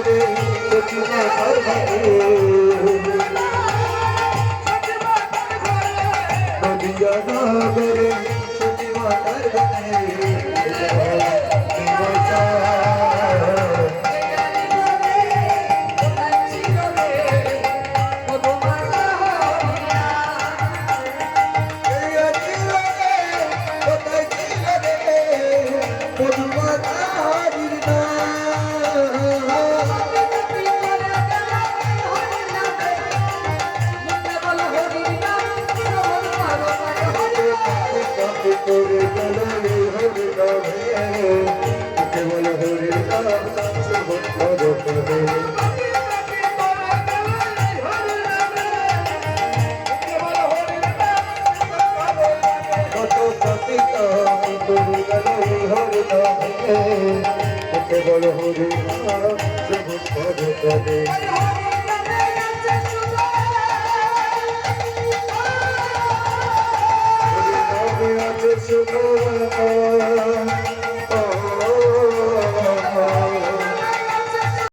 নগরে সখী মাতার ঘরে নদিয়া নগরে সখী মাতার ঘরে কেবল হরি নাম কত পতিত হরি নাম কেবল হরি নাম